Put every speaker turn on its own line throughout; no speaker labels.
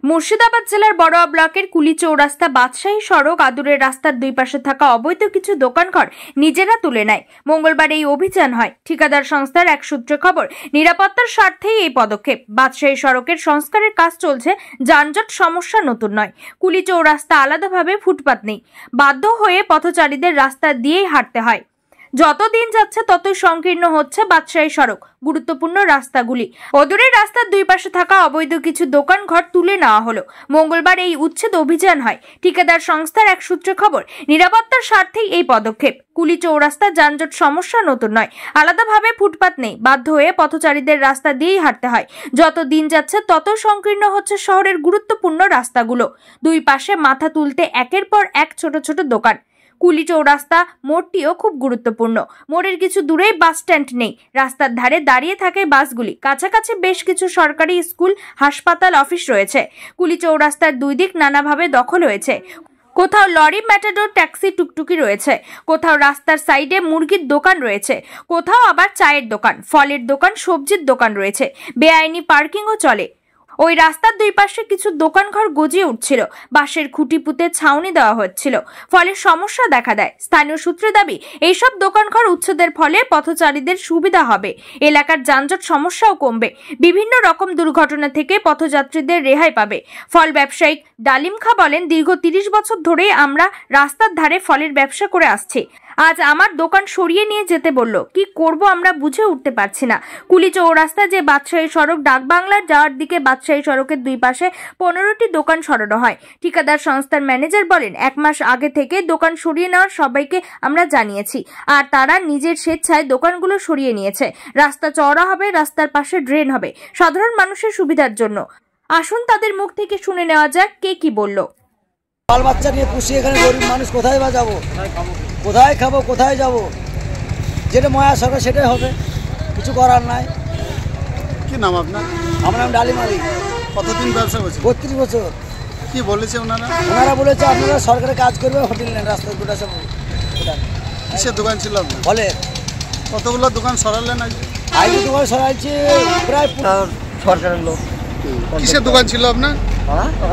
মুর্শিদাবাদ জেলার বড়োয়া ব্লকের কুলি চৌরাস্তা বাদশাহী সড়ক আদুরের রাস্তার দুই পাশে থাকা অবৈধ কিছু দোকানঘর নিজেরা তুলে নেয়। মঙ্গলবার এই অভিযান হয়। ঠিকাদার সংস্থার এক সূত্রে খবর, নিরাপত্তার স্বার্থেই এই পদক্ষেপ। বাদশাহী সড়কের সংস্কারের কাজ চলছে, যানজট সমস্যা নতুন নয়। কুলি চৌরাস্তা আলাদাভাবে ফুটপাত নেই, বাধ্য হয়ে পথচারীদের রাস্তা দিয়েই হাঁটতে হয়। যত দিন যাচ্ছে ততই সংকীর্ণ হচ্ছে বাদশাহী সড়ক, গুরুত্বপূর্ণ রাস্তাগুলি। অদূরের রাস্তার দুই পাশে থাকা অবৈধ কিছু দোকানঘর তুলে নেওয়া হলো। মঙ্গলবার এই উচ্ছেদ অভিযান হয়। ঠিকাদার সংস্থার এক সূত্রে খবর, নিরাপত্তার স্বার্থেই এই পদক্ষেপ। কুলি চৌরাস্তা যানজট সমস্যা নতুন নয়, আলাদাভাবে ফুটপাত নেই, বাধ্য হয়ে পথচারীদের রাস্তা দিয়েই হাঁটতে হয়। যত দিন যাচ্ছে তত সংকীর্ণ হচ্ছে শহরের গুরুত্বপূর্ণ রাস্তাগুলো। দুই পাশে মাথা তুলতে একের পর এক ছোট ছোট দোকান। কুলি চৌরাস্তা মোড়টিও খুব গুরুত্বপূর্ণ। মোড়ের কিছু দূরেই বাস স্ট্যান্ড নেই, রাস্তার ধারে দাঁড়িয়ে থাকে বাসগুলি। কাছাকাছি বেশ কিছু সরকারি স্কুল, হাসপাতাল, অফিস রয়েছে। কুলি চৌরাস্তার দুই দিক নানাভাবে দখল হয়েছে। কোথাও লরি, ম্যাটাডোর, ট্যাক্সি, টুকটুকি রয়েছে, কোথাও রাস্তার সাইডে মুরগির দোকান রয়েছে, কোথাও আবার চায়ের দোকান, ফলের দোকান, সবজির দোকান রয়েছে। বেআইনি পার্কিংও চলে। ওই রাস্তার দুই পাশে কিছু দোকানঘর গজিয়ে উঠছিল, বাঁশের খুঁটি পুঁতে ছাউনি দেওয়া হচ্ছিল, ফলে সমস্যা দেখা দেয়। স্থানীয় সূত্রে দাবি, এইসব দোকানঘর উচ্ছেদের ফলে পথচারীদের সুবিধা হবে, এলাকার যানজট সমস্যাও কমবে, বিভিন্ন রকম দুর্ঘটনা থেকে পথযাত্রীদের রেহাই পাবে। ফল ব্যবসায়িক ডালিম খা বলেন, দীর্ঘ 30 বছর ধরে আমরা রাস্তার ধারে ফলের ব্যবসা করে আসছি। আজ আমার দোকান সরিয়ে নিয়ে যেতে বলল, কি করব আমরা বুঝে উঠতে পারছি না। কুলি চৌরাস্তা যে বাদশাহী সড়ক, ডাকবাংলার যাওয়ার দিকে বাদশাহী সড়কের দুই পাশে 15টি দোকান সরানো হয়। ঠিকাদার সংস্থার ম্যানেজার বলেন, 1 মাস আগে থেকে দোকান সরিয়ে নেওয়ার সবাইকে আমরা জানিয়েছি, আর তারা নিজের স্বেচ্ছায় দোকানগুলো সরিয়ে নিয়েছে। রাস্তা চওড়া হবে, রাস্তার পাশে ড্রেন হবে, সাধারণ মানুষের সুবিধার জন্য। আসুন তাদের মুখ থেকে শুনে নেওয়া যাক কে কি বলল।
বাল বাচ্চা নিয়ে পুষি, এখানে গরিব মানুষ কোথায় বা যাবো, কোথায় খাবো, কোথায় যাব? যেটা ময়া সরকার সেটাই হবে, কিছু করার নাই।
কি নাম আপনার?
আমার নাম ডালিম আলী।
কতদিন ব্যবসা করছেন?
32 বছর।
কি বলেছে ওনারা?
ওনারা বলেছে আপনারা সরকারের কাজ করবে, হোটেল নেন, রাস্তায় গোটা সব।
কিসের দোকান ছিল আপনার?
ফলে
কতগুলো দোকান সরালেন
আগে দোকান সরাইছে প্রায় সরকারের লোক।
কিসের দোকান ছিল আপনার?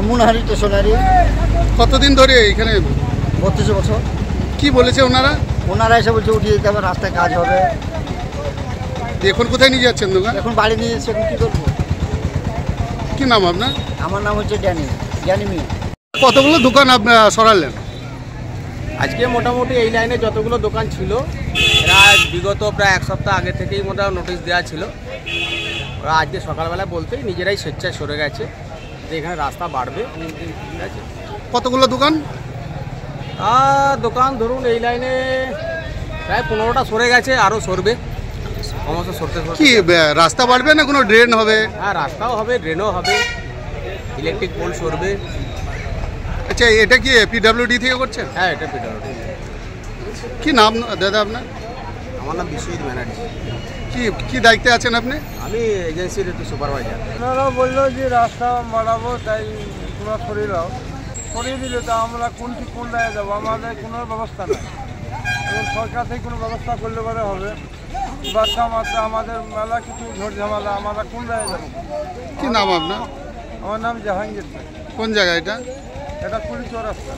মুনহারি স্টেশনারি।
কতদিন ধরে এখানে?
32 বছর।
কি বলেছে ওনারা?
ওনারা এসে বলছে উঠিয়ে দিতে হবে, রাস্তায় কাজ হবে।
এখন কোথায় নিয়ে যাচ্ছেন দোকান?
এখন বাড়ি নিয়ে এসে এখন কী করবো?
কি নাম আপনার?
আমার নাম হচ্ছে জ্ঞানী মিয়া।
কতগুলো দোকান আপনার সরালেন?
আজকে মোটামুটি এই লাইনে যতগুলো দোকান ছিল, এরা বিগত প্রায় 1 সপ্তাহ আগে থেকেই মোটামুটি নোটিশ দেওয়া ছিল। ওরা আজকে সকালবেলা বলতেই নিজেরাই স্বেচ্ছায় সরে গেছে যে এখানে রাস্তা বাড়বে। ঠিক আছে,
কতগুলো দোকান?
দোকান ধরুন এই লাইনে প্রায় 15টা সরে গেছে, আরও সরবে। সমস্ত সরতে
কি রাস্তা বাড়বে না কোনো ড্রেন হবে?
হ্যাঁ, রাস্তাও হবে, ড্রেনও হবে, ইলেকট্রিক পোল সরবে।
আচ্ছা, এটা কি পিডব্লিউডি থেকে করছেন?
হ্যাঁ, এটা পিডব্লিউডি।
কি নাম দাদা আপনার?
আমার নাম বিশ্বজিৎ ব্যানার্জি।
কি দায়িত্বে আছেন আপনি?
আমি এজেন্সির একটু সুপারভাইজার।
ওনারা বললো যে রাস্তা বাড়াবো, তাই তোমরা সরিয়ে দাও। সরিয়ে দিলে তো আমরা কোন জায়গায় যাবো? আমাদের কোনো ব্যবস্থা নেই। এবং সরকার থেকে কোনো ব্যবস্থা করলে পরে হবে। বাচ্চা মাত্রা আমাদের মেলা কিছু ঝড় ঝামেলা, আমরা কোন জায়গায় যাবো?
কি নাম আপনার?
আমার নাম জাহাঙ্গীর।
কোন জায়গা এটা?
এটা কুলি চৌরাস্তা।